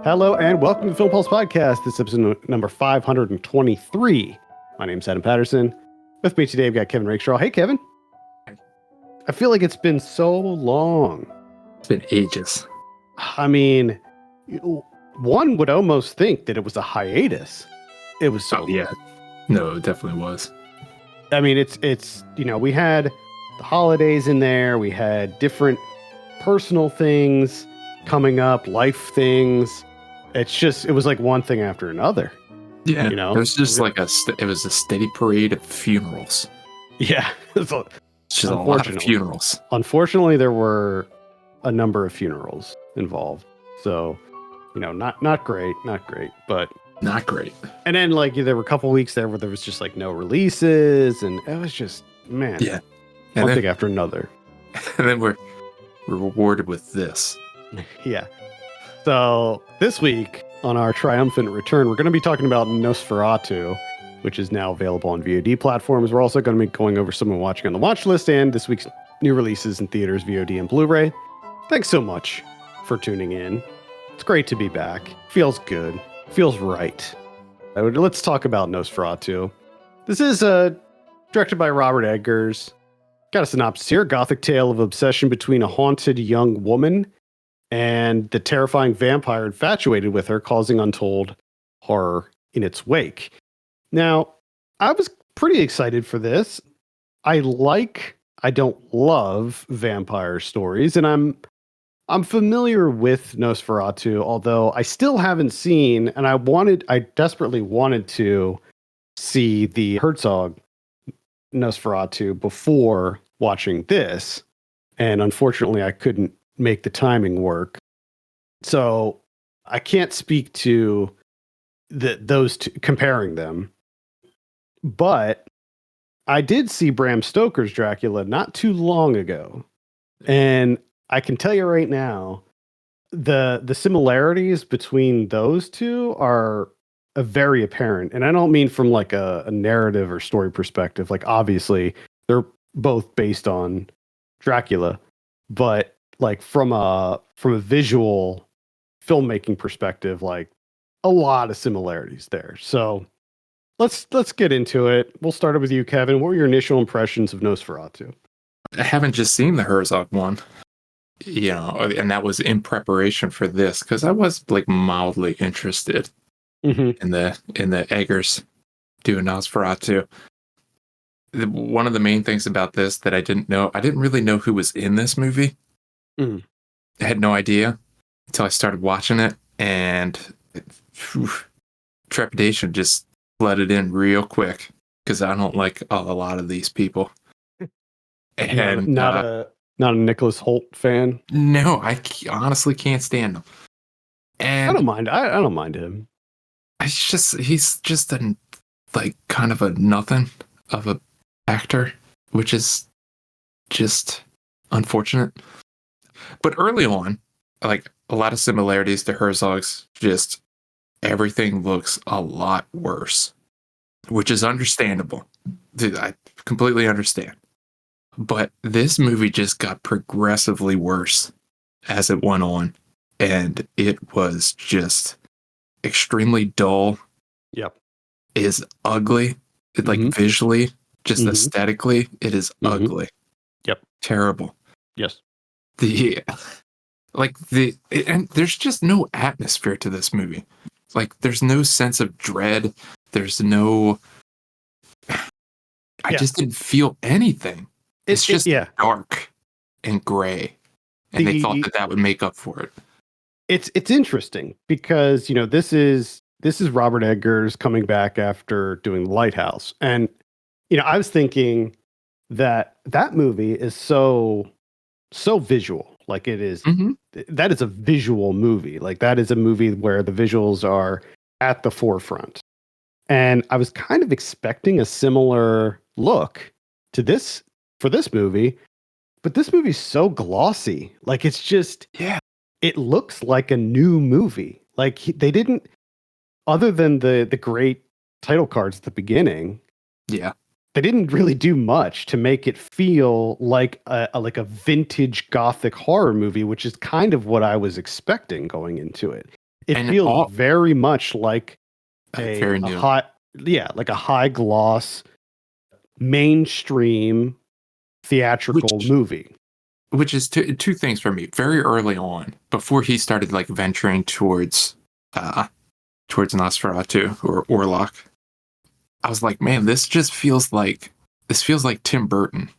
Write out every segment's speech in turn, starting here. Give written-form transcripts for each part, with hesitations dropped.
Hello and welcome to the Film Pulse Podcast. This is episode number 523. My name's Adam Patterson. With me today, I've got Kevin Rakestraw. Hey, Kevin. I feel like it's been so long. It's been ages. I mean, one would almost think that it was a hiatus. It was so. Oh, yeah. No, it definitely was. I mean, it's we had the holidays in there. We had different personal things coming up, life things. It was like one thing after another. Yeah, it was just like it was a steady parade of funerals. Yeah, it's just a lot of funerals. Unfortunately, there were a number of funerals involved. So, not great, but not great. And then there were a couple weeks there where there was just like no releases, and it was just one thing after another. And then we're rewarded with this. Yeah. So this week on our triumphant return, we're going to be talking about Nosferatu, which is now available on VOD platforms. We're also going to be going over some of watching on the watch list and this week's new releases in theaters, VOD, and Blu-ray. Thanks so much for tuning in. It's great to be back. Feels good. Feels right. Let's talk about Nosferatu. This is directed by Robert Eggers. Got a synopsis here. Gothic tale of obsession between a haunted young woman and the terrifying vampire infatuated with her, causing untold horror in its wake. Now, I was pretty excited for this. I don't love vampire stories, and I'm familiar with Nosferatu, although I still haven't seen, and I desperately wanted to see the Herzog Nosferatu before watching this, and unfortunately I couldn't make the timing work. So I can't speak to those two, comparing them. But I did see Bram Stoker's Dracula not too long ago. And I can tell you right now, the similarities between those two are very apparent. And I don't mean from like a narrative or story perspective. Like obviously they're both based on Dracula, but like from a visual filmmaking perspective, like a lot of similarities there. So let's get into it. We'll start with you, Kevin. What were your initial impressions of Nosferatu? I haven't just seen the Herzog one, and that was in preparation for this because I was like mildly interested in the Eggers doing Nosferatu. One of the main things about this that I didn't really know who was in this movie. I had no idea until I started watching it, and trepidation just flooded in real quick because I don't like a lot of these people. And not a Nicholas Hoult fan. No, I honestly can't stand him. And I don't mind him. He's just a kind of a nothing of a actor, which is just unfortunate. But early on, like a lot of similarities to Herzog's, just everything looks a lot worse, which is understandable. I completely understand. But this movie just got progressively worse as it went on, and it was just extremely dull. Yep. It is ugly. Visually, just aesthetically, it is ugly. Yep. Terrible. Yes. And there's just no atmosphere to this movie. Like there's no sense of dread. There's no. I just didn't feel anything. It's just dark and gray, and they thought that would make up for it. It's interesting because this is Robert Eggers coming back after doing Lighthouse, and I was thinking that movie is so visual. Like it is, that is a visual movie. Like that is a movie where the visuals are at the forefront. And I was kind of expecting a similar look to this for this movie, but this movie's so glossy. Like it's just, it looks like a new movie. Like they didn't, other than the great title cards at the beginning. Yeah. They didn't really do much to make it feel like a vintage gothic horror movie, which is kind of what I was expecting going into it. It And feels all very much like very a new. high, yeah, like a high gloss mainstream theatrical Which movie. which is two things for me. Very early on, before he started like venturing towards Nosferatu or Orlok, I was like, man, this feels like Tim Burton,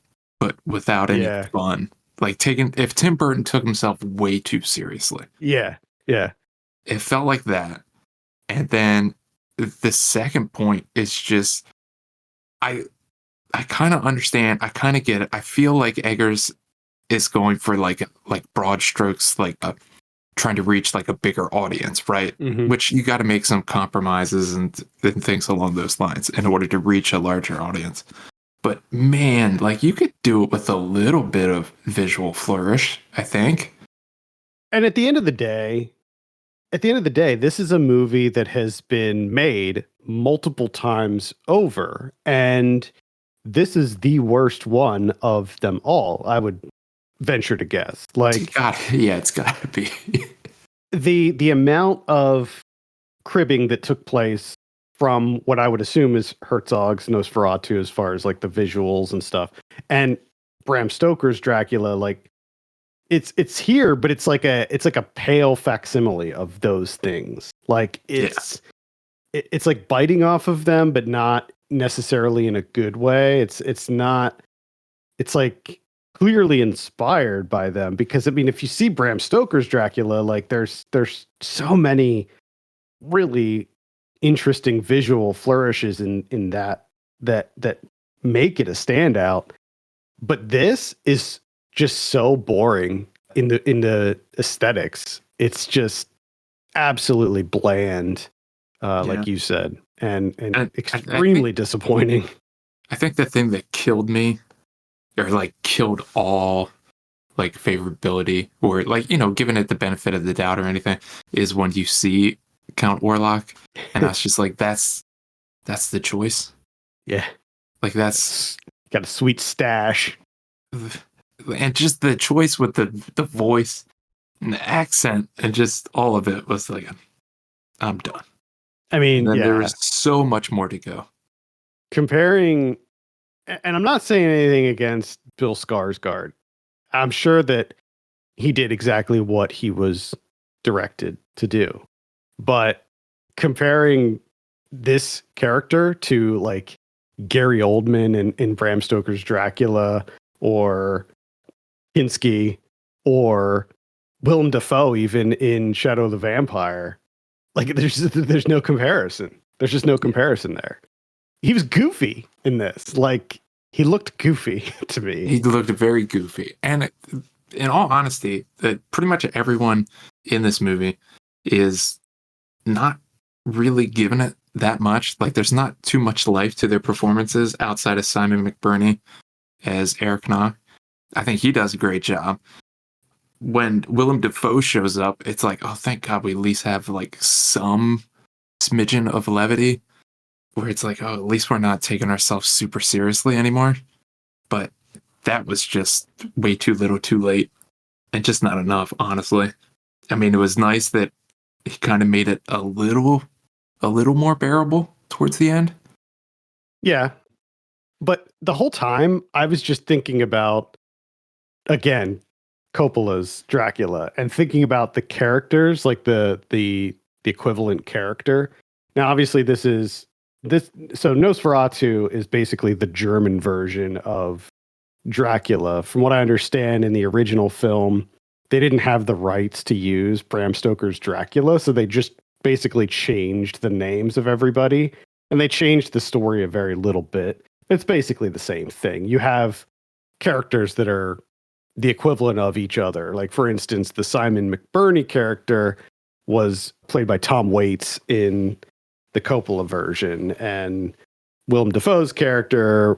but without any Yeah, fun. Like taking if Tim Burton took himself way too seriously. yeah, yeah. It felt like that. And then the second point is just I I kind of understand. I kind of get it. I feel like Eggers is going for like broad strokes, like trying to reach like a bigger audience, right? Hmm. Which you got to make some compromises and things along those lines in order to reach a larger audience. But man, like you could do it with a little bit of visual flourish, I think. And at the end of the day, this is a movie that has been made multiple times over, and this is the worst one of them all. I would venture to guess. It's Like got, yeah, it's got to be. the amount of cribbing that took place from what I would assume is Herzog's Nosferatu, as far as like the visuals and stuff, and Bram Stoker's Dracula, like it's here, but it's like a pale facsimile of those things. Like Yeah, it's like biting off of them, but not necessarily in a good way. It's not. It's like clearly inspired by them, because I mean, if you see Bram Stoker's Dracula, like there's so many really interesting visual flourishes in that make it a standout. But this is just so boring in the aesthetics. It's just absolutely bland, yeah. like you said, and And extremely disappointing. I think the thing that killed me, or like killed all like favorability, or like giving it the benefit of the doubt or anything, is when you see Count Orlok, and I was just like, that's the choice. Yeah, Like that's got a sweet stash. and just the choice with the voice and the accent and just all of it was like, I'm done. I And mean, then there yeah, was so much more to go. comparing, and I'm not saying anything against Bill Skarsgård. I'm sure that he did exactly what he was directed to do. But comparing this character to like Gary Oldman in Bram Stoker's Dracula, or Kinski, or Willem Dafoe even in Shadow of the Vampire, like there's no comparison. There's just no comparison there. He was goofy in this. Like he looked goofy to me. He looked very goofy. And in all honesty, that pretty much everyone in this movie is not really giving it that much. Like there's not too much life to their performances outside of Simon McBurney as Eric Knock. I think he does a great job. When Willem Dafoe shows up, it's like, oh, thank God we at least have like some smidgen of levity, where it's like, oh, at least we're not taking ourselves super seriously anymore. But that was just way too little too late, and just not enough, honestly. I mean, it was nice that he kind of made it a little more bearable towards the end. Yeah. But the whole time I was just thinking about, again, Coppola's Dracula, and thinking about the characters, like the equivalent character. Now, obviously, this. So Nosferatu is basically the German version of Dracula. From what I understand, in the original film, they didn't have the rights to use Bram Stoker's Dracula, so they just basically changed the names of everybody, and they changed the story a very little bit. It's basically the same thing. You have characters that are the equivalent of each other. Like, for instance, the Simon McBurney character was played by Tom Waits in the Coppola version, and Willem Dafoe's character,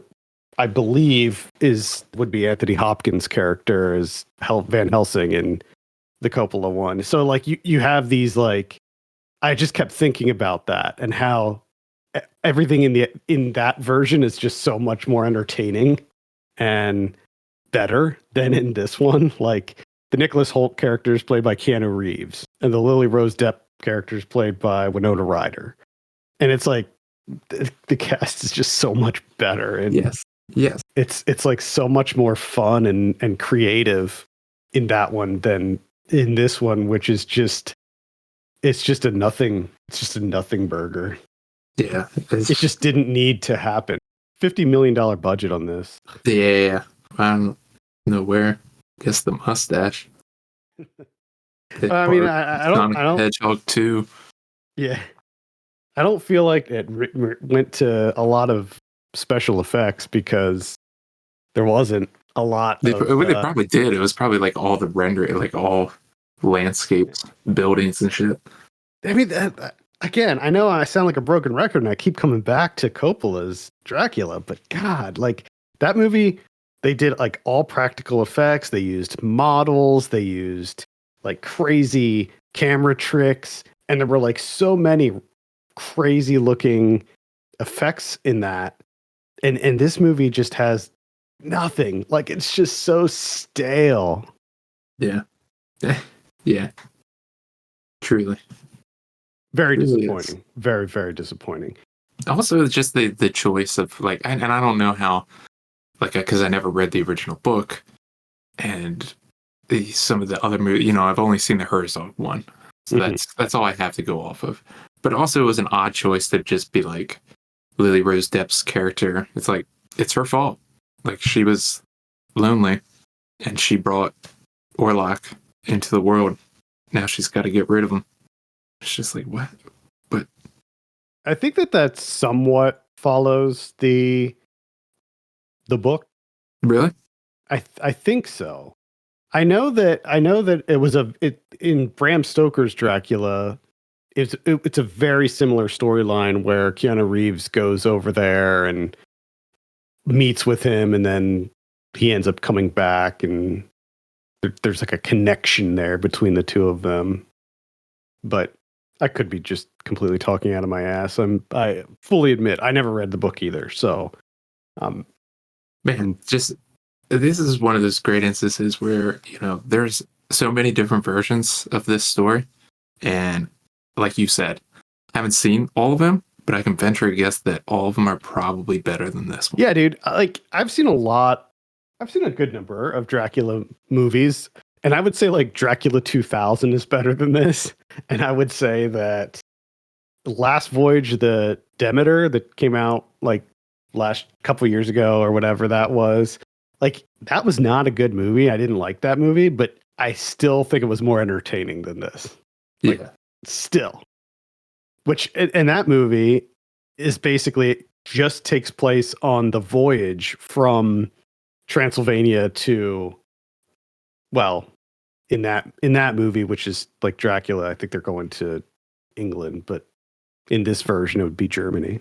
I believe, would be Anthony Hopkins' character as Van Helsing in the Coppola one. So, like, you have these, like, I just kept thinking about that, and how everything in that version is just so much more entertaining and better than in this one. Like the Nicholas Hoult character is played by Keanu Reeves, and the Lily Rose Depp characters played by Winona Ryder. And it's like the cast is just so much better, and Yes. Yes. it's like so much more fun and creative in that one than in this one, which is just it's just a nothing burger. Yeah. It just didn't need to happen. $50 million budget on this. Yeah. I don't know where. Guess the mustache. I mean, I don't Hedgehog 2. Yeah. I don't feel like it went to a lot of special effects because there wasn't a lot. They probably did. It was probably like all the rendering, like all landscapes, buildings, and shit. I mean, again, I know I sound like a broken record, and I keep coming back to Coppola's Dracula, but God, like that movie, they did like all practical effects. They used models. They used like crazy camera tricks, and there were like so many crazy looking effects in that. And this movie just has nothing. Like it's just so stale. Yeah. Yeah. Truly. Very Really disappointing. Very, very disappointing. Also, it's just the choice of like, and I don't know how, like, because I never read the original book, and some of the other movies, I've only seen the Herzog one, so that's all I have to go off of. But also, it was an odd choice to just be like Lily Rose Depp's character. It's like it's her fault. Like she was lonely, and she brought Orlok into the world. Now she's got to get rid of him. It's just like what? But I think that somewhat follows the book. Really? I think so. I know that it was in Bram Stoker's Dracula. It's a very similar storyline where Keanu Reeves goes over there and meets with him, and then he ends up coming back, and there's like a connection there between the two of them. But I could be just completely talking out of my ass. I fully admit I never read the book either. So, man, just this is one of those great instances where there's so many different versions of this story, and like you said, I haven't seen all of them, but I can venture a guess that all of them are probably better than this one. Yeah, dude. Like I've seen a good number of Dracula movies, and I would say like Dracula 2000 is better than this. And I would say that Last Voyage, the Demeter that came out like last couple years ago or whatever that was, like that was not a good movie. I didn't like that movie, but I still think it was more entertaining than this. Like, yeah. Still. Which, and that movie is basically just takes place on the voyage from Transylvania to, well, in that movie, which is like Dracula, I think they're going to England, but in this version, it would be Germany.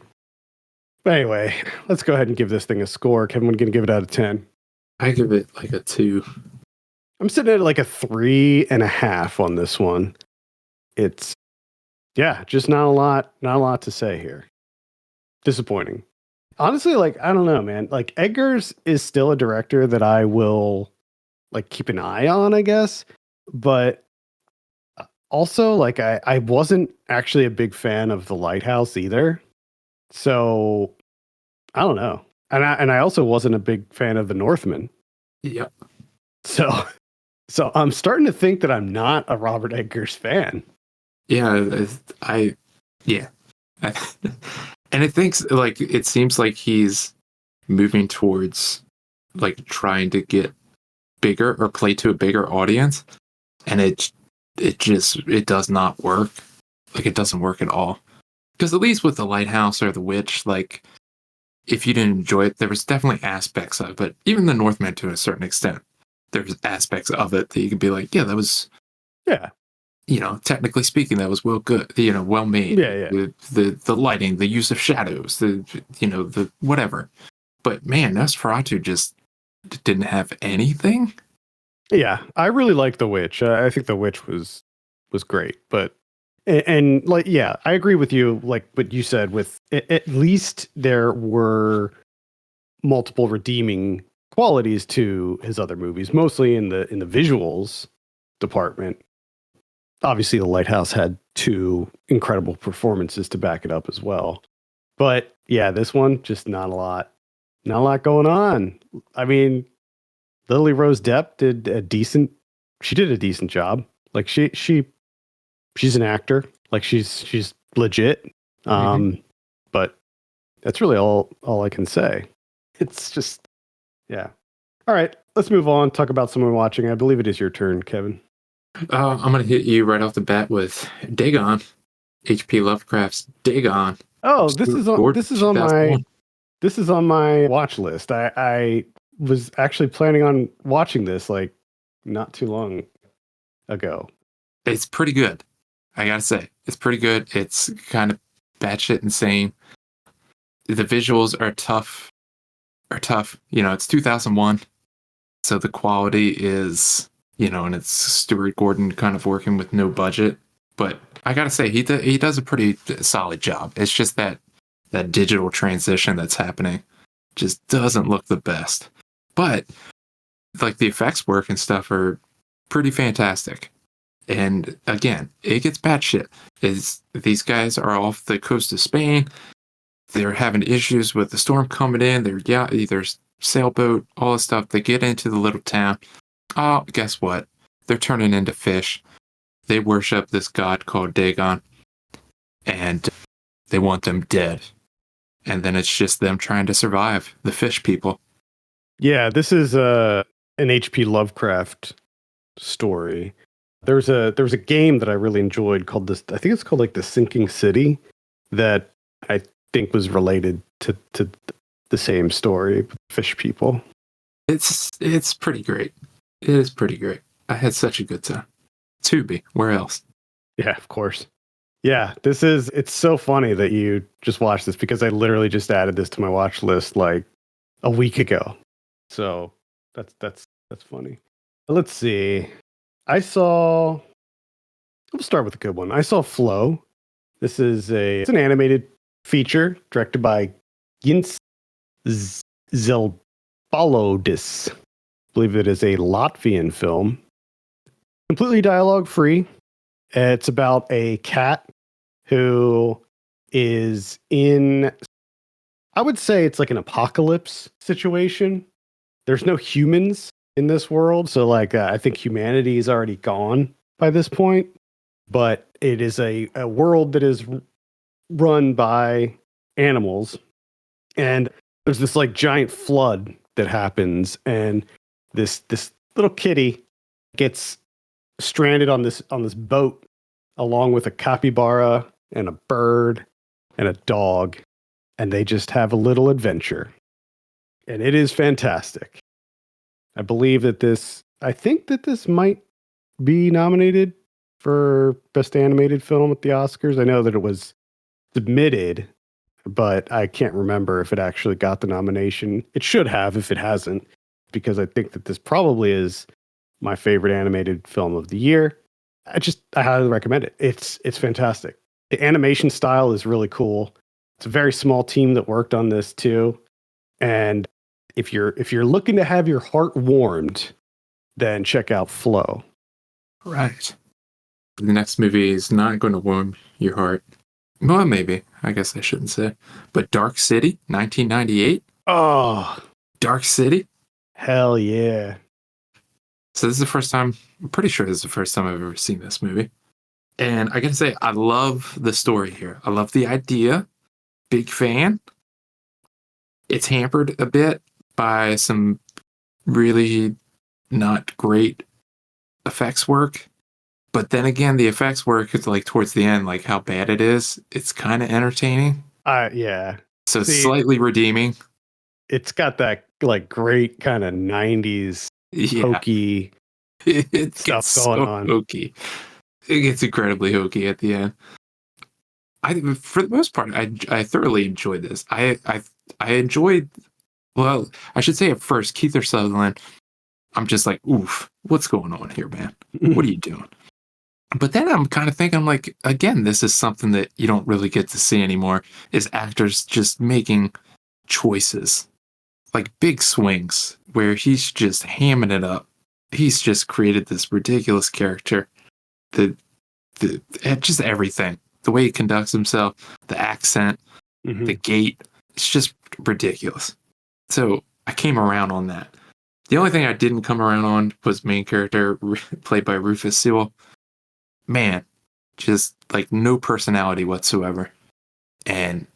But anyway, let's go ahead and give this thing a score. Kevin, we're going to give it out of 10. I give it like a 2. I'm sitting at like a 3.5 on this one. It's, yeah, just not a lot to say here. Disappointing. Honestly, like, I don't know, man. Like, Eggers is still a director that I will like keep an eye on, I guess. But also, like, I wasn't actually a big fan of The Lighthouse either. So I don't know. And I also wasn't a big fan of The Northman. Yep. So I'm starting to think that I'm not a Robert Eggers fan. Yeah, and it seems like he's moving towards like trying to get bigger or play to a bigger audience, and it does not work. Like it doesn't work at all. Because at least with The Lighthouse or The Witch, like if you didn't enjoy it, there was definitely aspects of it. Even The Northman to a certain extent, there's aspects of it that you could be like, yeah, that was, yeah. Technically speaking, that was well made. Yeah. The lighting, the use of shadows, the whatever. But man, Nosferatu just didn't have anything. Yeah, I really like The Witch. I think The Witch was great, but and like, yeah, I agree with you. Like what you said, with at least there were multiple redeeming qualities to his other movies, mostly in the visuals department. obviously, The Lighthouse had two incredible performances to back it up as well. But yeah, this one just not a lot going on. I mean, Lily Rose Depp she did a decent job. Like she's an actor. Like she's legit. Mhm. But that's really all I can say. It's just yeah. All right, let's move on. Talk about someone watching. I believe it is your turn, Kevin. I'm going to hit you right off the bat with Dagon, H.P. Lovecraft's Dagon, Oh, Gordon, 2001. this is on my watch list. I was actually planning on watching this like not too long ago. It's pretty good. I gotta say, it's pretty good. It's kind of batshit insane. The visuals are tough. It's 2001, so the quality is, and it's Stuart Gordon kind of working with no budget. But I gotta say, he does a pretty solid job. It's just that digital transition that's happening just doesn't look the best. But like the effects work and stuff are pretty fantastic. And again, it gets batshit. Is these guys are off the coast of Spain? They're having issues with the storm coming in. There's sailboat, all this stuff. They get into the little town. Oh, guess what? They're turning into fish. They worship this god called Dagon, and they want them dead. And then it's just them trying to survive, the fish people. Yeah, this is an H.P. Lovecraft story. There was a game that I really enjoyed called this. I think it's called like The Sinking City, that I think was related to the same story, with fish people. It's pretty great. It is pretty great. I had such a good time. Tubi, where else? Yeah, of course. Yeah, it's so funny that you just watched this because I literally just added this to my watch list like a week ago. So that's funny. Let's see. We'll start with a good one. I saw Flow. It's an animated feature directed by Gins Zelbalodis. I believe it is a Latvian film. Completely dialogue free. It's about a cat who is in, I would say it's like an apocalypse situation. There's no humans in this world. So, like, I think humanity is already gone by this point. But it is a world that is run by animals. And there's this like giant flood that happens. And this little kitty gets stranded on this boat along with a capybara and a bird and a dog, and they just have a little adventure. And it is fantastic. I think that this might be nominated for Best Animated Film at the Oscars. I know that it was submitted, but I can't remember if it actually got the nomination. It should have if it hasn't, because I think that this probably is my favorite animated film of the year. I highly recommend it. It's fantastic. The animation style is really cool. It's a very small team that worked on this too. And if you're looking to have your heart warmed, then check out Flow. Right. The next movie is not going to warm your heart. Well, maybe. I guess I shouldn't say. But Dark City, 1998. Oh, Dark City. hell yeah. So this is the first time, I'm pretty sure this is the first time I've ever seen this movie. And I gotta say, I love the story here. I love the idea. Big fan. It's hampered a bit by some really not great effects work. But then again, the effects work is like towards the end, like how bad it is. It's kind of entertaining. Yeah. So it's See, slightly redeeming. it's got that like great kind of 90s Yeah. hokey It stuff gets going so on. hokey. It gets incredibly hokey at the end. For the most part, I thoroughly enjoyed this. I enjoyed. Well, I should say at first, Keith Sutherland. I'm just like, oof, what's going on here, man? What are you doing? But then I'm kind of thinking, I'm like, again, this is something that you don't really get to see anymore. Is actors just making choices, like big swings, where he's just hamming it up. He's just created this ridiculous character that just everything. The way he conducts himself, the accent, the gait, it's just ridiculous. So I came around on that. The only thing I didn't come around on was main character played by Rufus Sewell. Man, just like no personality whatsoever. And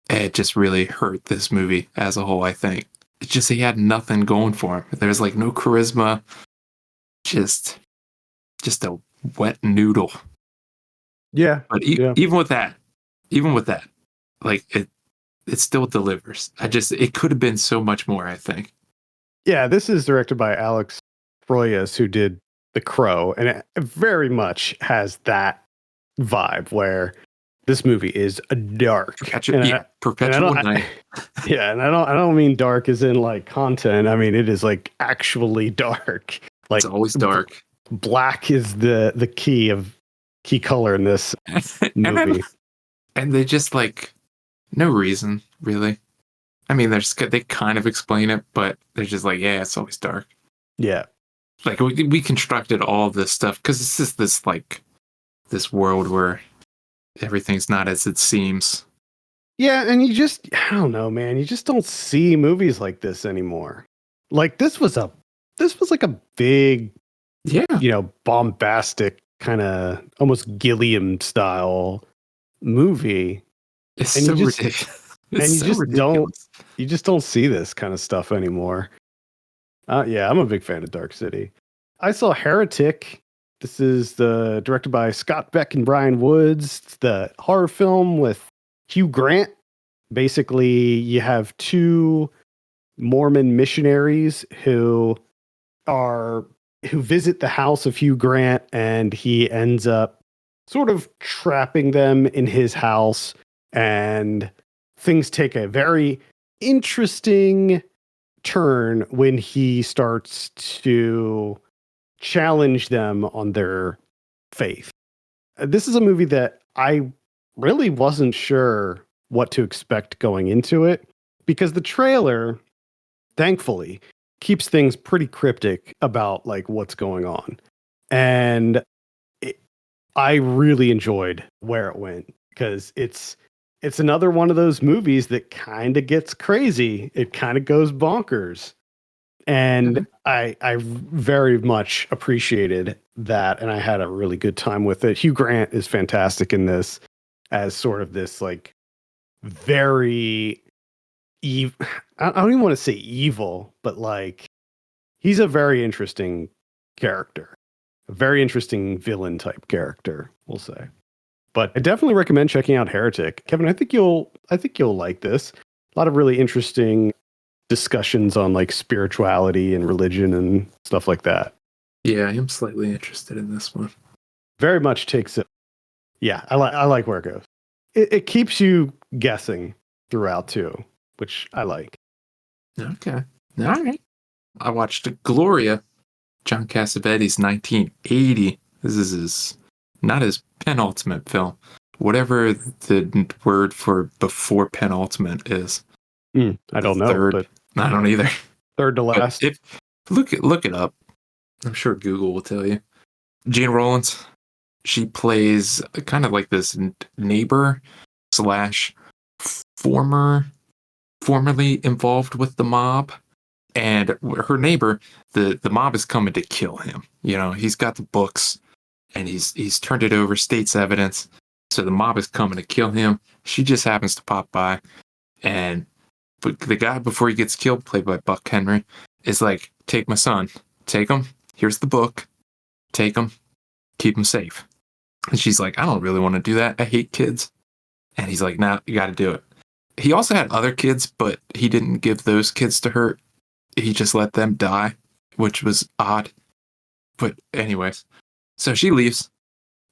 it just really hurt this movie as a whole, I think. It's just he had nothing going for him. There's like no charisma. Just a wet noodle. Yeah. But even with that, like it still delivers. It could have been so much more, I think. Yeah, this is directed by Alex Proyas, who did The Crow, and it very much has that vibe where this movie is dark. Perpetual night. Yeah, and I don't mean dark as in like content. I mean it is like actually dark. Like it's always dark. Black is the key color in this movie. And they just like no reason, really. I mean, they kind of explain it, but they're just like, yeah, it's always dark. Yeah. Like we constructed all of this stuff because it's just this world where everything's not as it seems. Yeah, and I don't know, man. You just don't see movies like this anymore. Like this was like a big, bombastic kind of almost Gilliam style movie. It's so ridiculous. You just don't see this kind of stuff anymore. Yeah, I'm a big fan of Dark City. I saw Heretic. This is directed by Scott Beck and Brian Woods. It's the horror film with Hugh Grant. Basically, you have two Mormon missionaries who visit the house of Hugh Grant, and he ends up sort of trapping them in his house, and things take a very interesting turn when he starts to challenge them on their faith. This is a movie that I really wasn't sure what to expect going into it, because the trailer, thankfully, keeps things pretty cryptic about like what's going on. And I really enjoyed where it went, because it's another one of those movies that kind of gets crazy. It kind of goes bonkers. And I very much appreciated that, and I had a really good time with it. Hugh Grant is fantastic in this as sort of this like very I don't even want to say evil, but like he's a very interesting character, a very interesting villain type character, we'll say. But I definitely recommend checking out Heretic. Kevin, I think you'll like this. A lot of really interesting discussions on like spirituality and religion and stuff like that. Yeah, I am slightly interested in this one. Very much takes it. Yeah, I like where it goes. It keeps you guessing throughout too, which I like. Okay. All right. I watched Gloria, John Cassavetes' 1980. This is not his penultimate film. Whatever the word for before penultimate is. I don't know. But I don't either. Third to last. Look it up. I'm sure Google will tell you. Gina Rollins, she plays kind of like this neighbor / formerly involved with the mob. And her neighbor, the mob is coming to kill him. You know, he's got the books and he's turned it over, state's evidence. So the mob is coming to kill him. She just happens to pop by, and the guy, before he gets killed, played by Buck Henry, is like, take my son, take him. Here's the book. Take him, keep him safe. And she's like, I don't really want to do that. I hate kids. And he's like, nah, you got to do it. He also had other kids, but he didn't give those kids to her. He just let them die, which was odd. But anyways, so she leaves.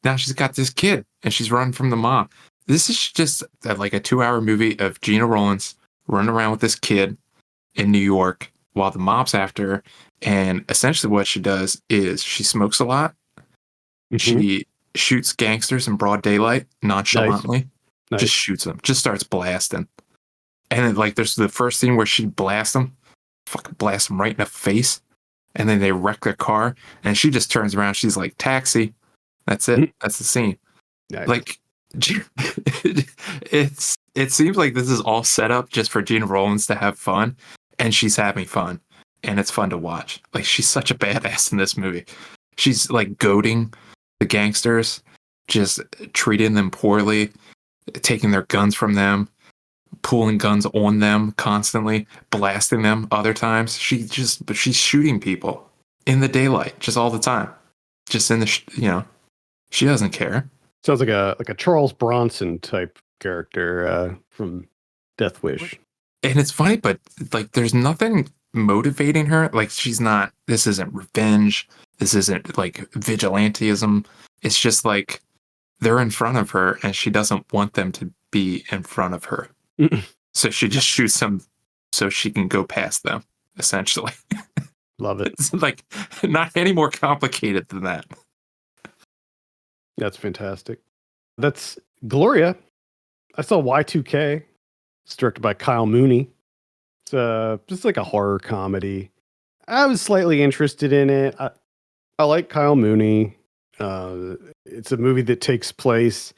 Now she's got this kid, and she's running from the mob. This is just like a 2-hour movie of Gina Rollins running around with this kid in New York while the mob's after her. And essentially what she does is she smokes a lot. Mm-hmm. She shoots gangsters in broad daylight nonchalantly. Nice. Just shoots them. Just starts blasting. And then like there's the first scene where she blasts them. Fucking blast them right in the face. And then they wreck their car. And she just turns around. She's like, taxi. That's it. That's the scene. Nice. Like, it seems like this is all set up just for Gina Rollins to have fun, and she's having fun, and it's fun to watch. Like, she's such a badass in this movie. She's like goading the gangsters, just treating them poorly, taking their guns from them, pulling guns on them constantly, blasting them other times. But she's shooting people in the daylight just all the time, just in the she doesn't care. Sounds like a Charles Bronson type character from Death Wish. And it's funny, but like there's nothing motivating her. Like this isn't revenge. This isn't like vigilantism. It's just like they're in front of her and she doesn't want them to be in front of her. So she just shoots them so she can go past them, essentially. Love it. It's like not any more complicated than that. That's fantastic. That's Gloria. I saw Y2K. It's directed by Kyle Mooney. It's just like a horror comedy. I was slightly interested in it. I like Kyle Mooney. It's a movie that takes place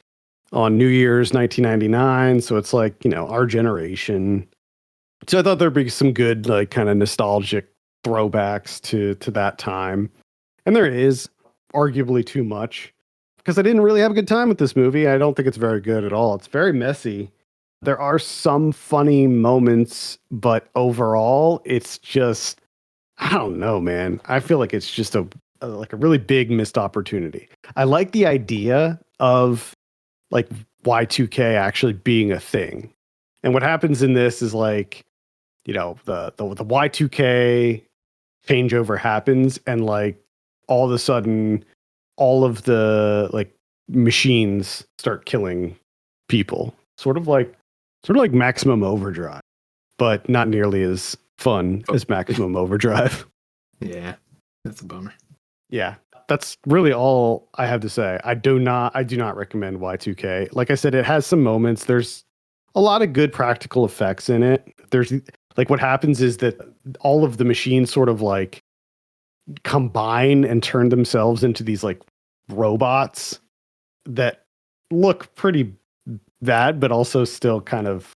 on New Year's 1999, so it's like, our generation. So I thought there'd be some good, like, kind of nostalgic throwbacks to that time. And there is arguably too much, because I didn't really have a good time with this movie. I don't think it's very good at all. It's very messy. There are some funny moments, but overall, it's just, I don't know, man. I feel like it's just a really big missed opportunity. I like the idea of like Y2K actually being a thing. And what happens in this is like, the Y2K changeover happens, and like all of a sudden all of the like machines start killing people. Sort of like Maximum Overdrive, but not nearly as fun as Maximum Overdrive. Yeah, that's a bummer. Yeah, that's really all I have to say. I do not recommend Y2K. Like I said, it has some moments. There's a lot of good practical effects in it. There's like what happens is that all of the machines sort of like combine and turn themselves into these like robots that look pretty bad, but also still kind of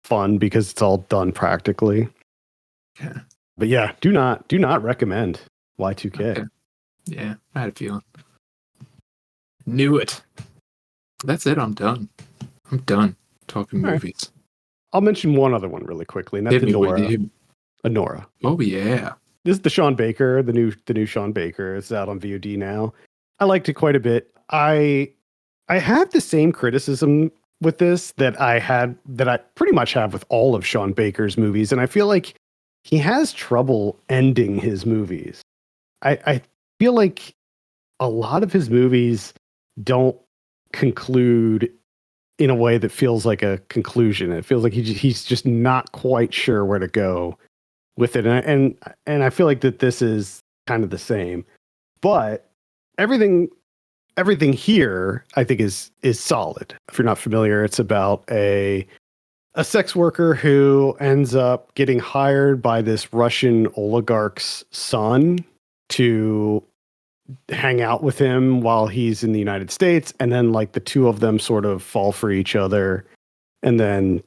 fun because it's all done practically. Yeah. But yeah, do not recommend Y2K. Okay. Yeah, I had a feeling. Knew it. That's it. I'm done talking all movies. Right. I'll mention one other one really quickly, and that's Anora. Oh yeah. This is the Sean Baker, the new Sean Baker. It's out on VOD now. I liked it quite a bit. I have the same criticism with this that I pretty much have with all of Sean Baker's movies, and I feel like he has trouble ending his movies. I feel like a lot of his movies don't conclude in a way that feels like a conclusion. It feels like he's just not quite sure where to go with it, and I feel like that this is kind of the same. But everything here, I think, is solid. If you're not familiar, it's about a sex worker who ends up getting hired by this Russian oligarch's son to hang out with him while he's in the United States. And then like the two of them sort of fall for each other. And then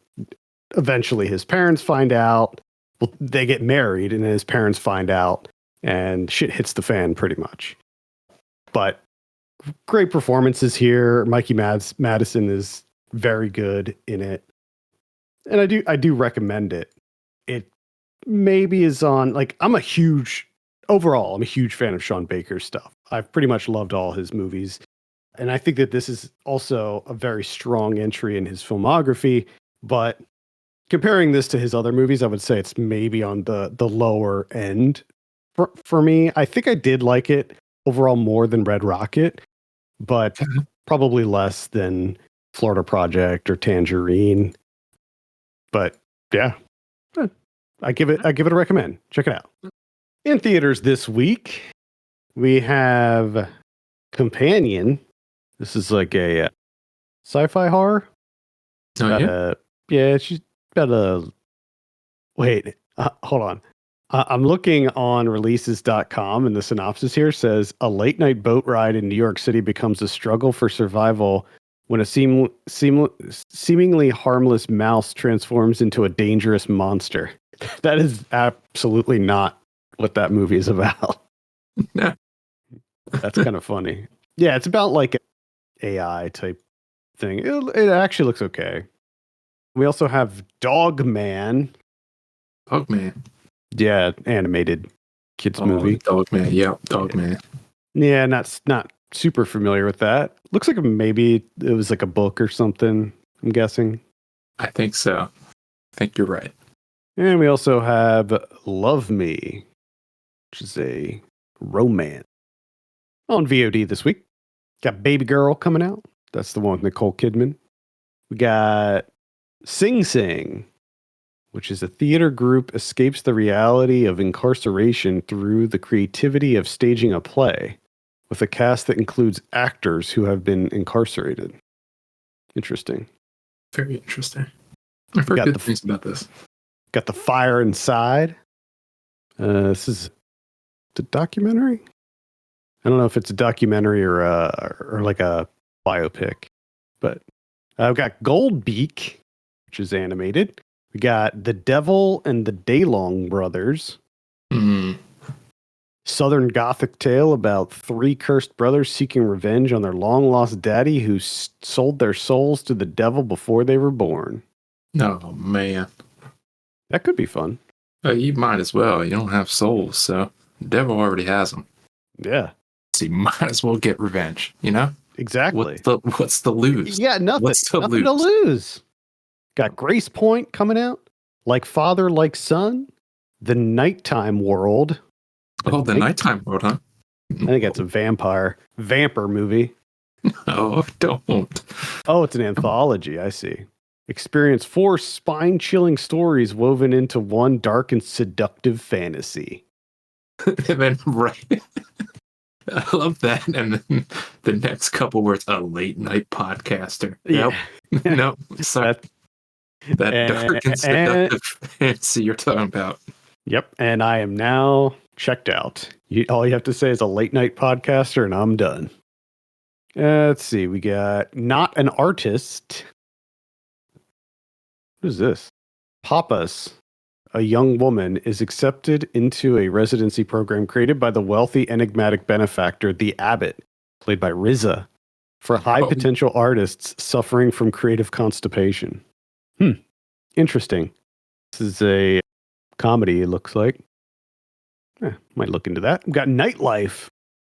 eventually his parents find out. Well, they get married and then his parents find out and shit hits the fan pretty much. But great performances here. Mikey Madison is very good in it. And I do recommend it. It maybe is on, like, I'm a huge fan of Sean Baker's stuff. I've pretty much loved all his movies. And I think that this is also a very strong entry in his filmography. But comparing this to his other movies, I would say it's maybe on the lower end for me. I think I did like it overall more than Red Rocket, but probably less than Florida Project or Tangerine. But yeah, I give it a recommend. Check it out. In theaters this week, we have Companion. This is like a sci-fi horror. Oh, yeah? Yeah, she's got a... Wait, hold on. I'm looking on releases.com, and the synopsis here says a late night boat ride in New York City becomes a struggle for survival when a seemingly harmless mouse transforms into a dangerous monster. That is absolutely not what that movie is about. No. That's kind of funny. Yeah, it's about like an AI type thing. It actually looks okay. We also have Dog Man. Dog Man. Yeah, animated kids movie. Dog Man. Yep, Dog Man. Yeah, not super familiar with that. Looks like maybe it was like a book or something, I'm guessing. I think so. I think you're right. And we also have Love Me, which is a romance on VOD this week. Got Baby Girl coming out. That's the one with Nicole Kidman. We got Sing Sing, which is a theater group escapes the reality of incarceration through the creativity of staging a play, with a cast that includes actors who have been incarcerated. Interesting. Very interesting. I've heard good things about this. Got The Fire Inside. This is the documentary. I don't know if it's a documentary or like a biopic, but I've got Goldbeak, which is animated. We got The Devil and the Daylong Brothers. Southern Gothic tale about three cursed brothers seeking revenge on their long-lost daddy who sold their souls to the devil before they were born. Oh, man. That could be fun. You might as well. You don't have souls, so the devil already has them. Yeah. So you might as well get revenge, you know? Exactly. What's the lose? Yeah, nothing. Nothing to lose. Got Grace Point coming out. Like Father, Like Son. The Nighttime World. The Nighttime World, huh? I think that's a vampire movie. Oh, don't. Oh, it's an anthology. I see. Experience 4 spine-chilling stories woven into one dark and seductive fantasy. And then, right. I love that. And then the next couple words, a late night podcaster. Yeah. Nope. Sorry. That dark and seductive fantasy you're talking about. Yep. And I am now checked out. All you have to say is a late night podcaster and I'm done. Let's see. We got Not an Artist. What is this? Papas, a young woman, is accepted into a residency program created by the wealthy, enigmatic benefactor, the Abbot, played by Riza, for high potential artists suffering from creative constipation. Interesting. This is a comedy, it looks like. Might look into that. We've got Nightlife,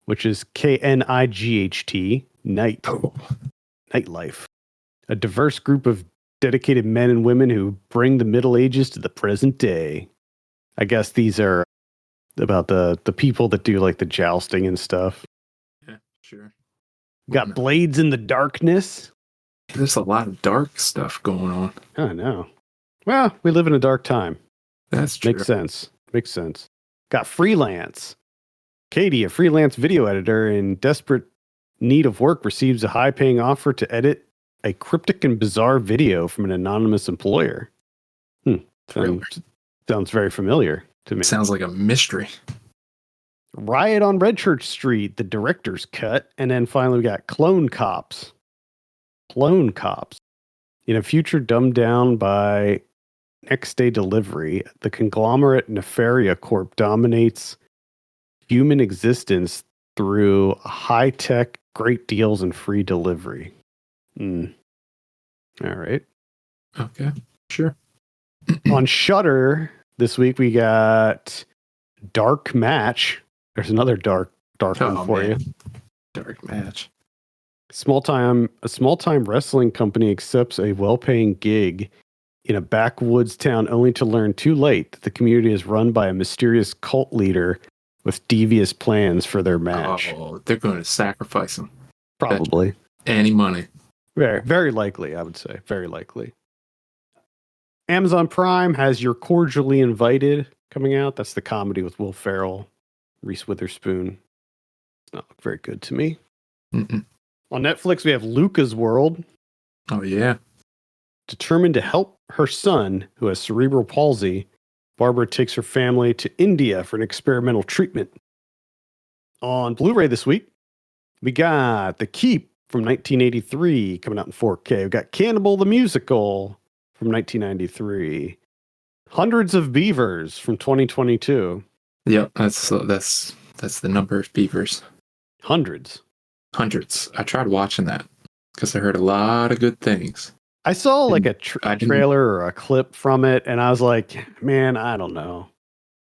which is Knight. Night. Nightlife. A diverse group of dedicated men and women who bring the Middle Ages to the present day. I guess these are about the people that do like the jousting and stuff. Yeah, sure. Got Blades in the Darkness. There's a lot of dark stuff going on. I know. Well, we live in a dark time. That's true. Makes sense. Got Freelance. Katie, a freelance video editor in desperate need of work, receives a high-paying offer to edit a cryptic and bizarre video from an anonymous employer. Sounds very familiar to me. Sounds like a mystery. Riot on Red Church Street, the director's cut. And then finally we got Clone Cops. Clone Cops. In a future dumbed down by next day delivery, the conglomerate Nefaria Corp dominates human existence through high-tech, great deals, and free delivery. All right. Okay, sure. On Shudder this week, we got Dark Match. There's another dark one for you. Dark Match. A small-time wrestling company accepts a well-paying gig in a backwoods town only to learn too late that the community is run by a mysterious cult leader with devious plans for their match. Oh, they're going to sacrifice him. Probably. Any money. Very, very likely, I would say. Very likely. Amazon Prime has You're Cordially Invited coming out. That's the comedy with Will Ferrell, Reese Witherspoon. It's not look very good to me. Mm-mm. On Netflix, we have Luca's World. Oh, yeah. Determined to help her son, who has cerebral palsy, Barbara takes her family to India for an experimental treatment. On Blu-ray this week, we got The Keep from 1983 coming out in 4K. We got Cannibal the Musical from 1993. Hundreds of Beavers from 2022. Yep, that's the number of beavers. Hundreds. I tried watching that because I heard a lot of good things. I saw like a trailer or a clip from it, and I was like, man, I don't know.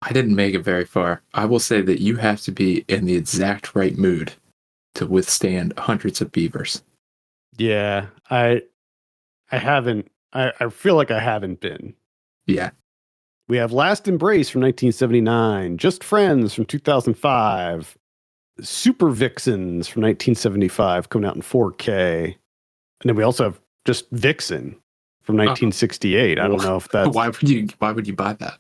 I didn't make it very far. I will say that you have to be in the exact right mood to withstand hundreds of beavers. Yeah, I haven't. I feel like I haven't been. Yeah. We have Last Embrace from 1979, Just Friends from 2005, Super Vixens from 1975 coming out in 4K. And then we also have just Vixen from 1968. I don't know if that's why would you buy that?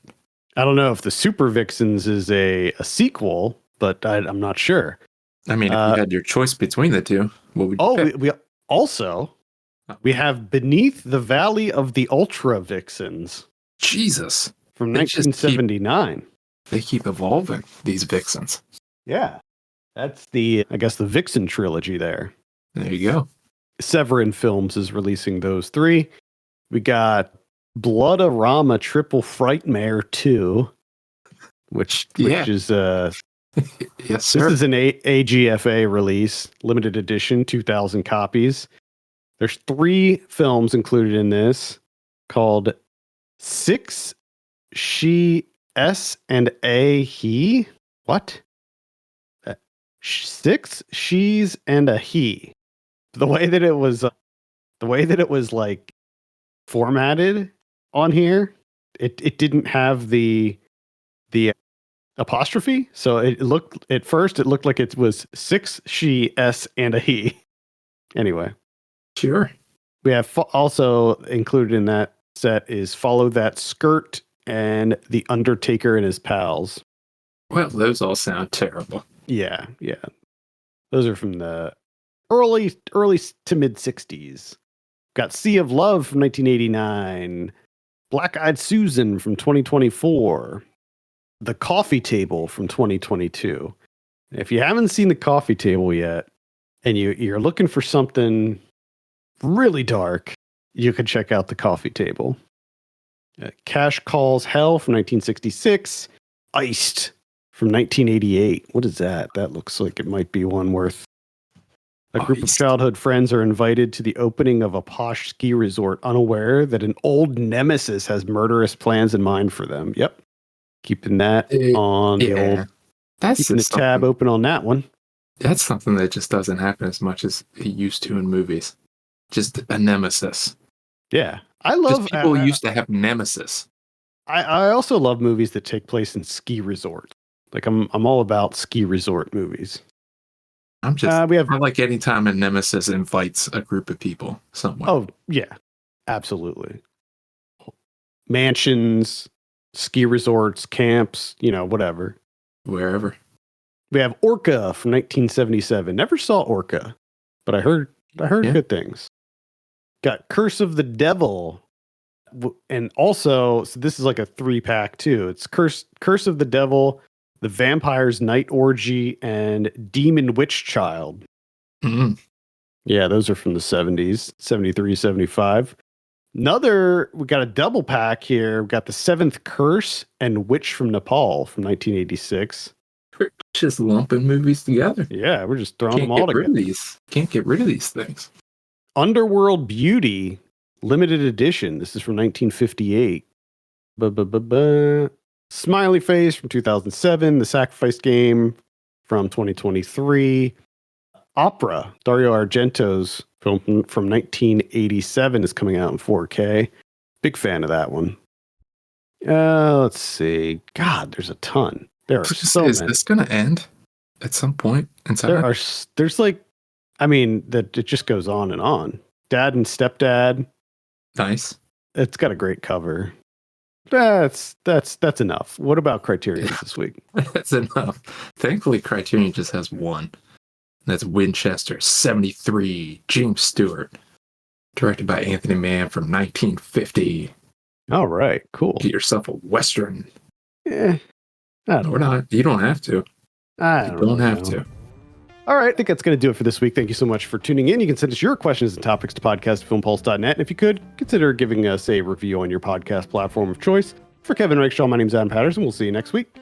I don't know if the Super Vixens is a sequel, but I'm not sure. I mean, if you had your choice between the two, what would you pick? We also we have Beneath the Valley of the Ultra Vixens. Jesus. From 1979. They keep evolving, these Vixens. Yeah. That's I guess the Vixen trilogy there. There you go. Severin Films is releasing those three. We got Bloodorama Triple Frightmare 2, which is yes, sir. This is an AGFA release, limited edition, 2,000 copies. There's 3 films included in this called Six She S and A He. What? 6 She's and a He. The way that it was like formatted on here, it didn't have the apostrophe, so it looked like it was 6 She S and a He. Anyway, sure. We have also included in that set is Follow That Skirt and The Undertaker and His Pals. Well, those all sound terrible. Yeah. Those are from the early to mid 60s. Got Sea of Love from 1989, Black Eyed Susan from 2024, The Coffee Table from 2022. If you haven't seen The Coffee Table yet, and you're looking for something really dark, you could check out The Coffee Table. Cash Calls Hell from 1966, Iced from 1988. What is that? That looks like it might be one worth. A group of childhood friends are invited to the opening of a posh ski resort, unaware that an old nemesis has murderous plans in mind for them. Yep. Keeping that on the old. Keeping the tab open on that one. That's something that just doesn't happen as much as it used to in movies. Just a nemesis. Yeah. I love people used to have nemesis. I also love movies that take place in ski resorts. Like I'm all about ski resort movies. I like any time a nemesis invites a group of people somewhere. Oh, yeah. Absolutely. Mansions, ski resorts, camps, whatever. Wherever. We have Orca from 1977. Never saw Orca, but I heard good things. Got Curse of the Devil. And also, so this is like a 3-pack too. It's Curse of the Devil, The Vampire's Night Orgy, and Demon Witch Child. Mm-hmm. Yeah, those are from the 70s, 73, 75. We got a double pack here. We got The Seventh Curse and Witch from Nepal from 1986. We're just lumping movies together. Yeah, we're just throwing them all together. Can't get rid of these things. Underworld Beauty, limited edition. This is from 1958. Smiley Face from 2007. The Sacrifice Game from 2023. Opera, Dario Argento's film from 1987 is coming out in 4K. Big fan of that one. Let's see. God, there's a ton. There are so many. Is this going to end at some point inside? There's like, I mean, that it just goes on and on. Dad and Stepdad. Nice. It's got a great cover. That's enough. What about Criterion this week? That's enough. Thankfully, Criterion just has one. That's Winchester 73, James Stewart. Directed by Anthony Mann from 1950. All right, cool. Get yourself a Western I don't We're know. not. You don't have to. I You don't don't really have know. to. All right, I think that's going to do it for this week. Thank you so much for tuning in. You can send us your questions and topics to podcast@filmpulse.net. And if you could, consider giving us a review on your podcast platform of choice. For Kevin Rakeshaw, my name's Adam Patterson. We'll see you next week.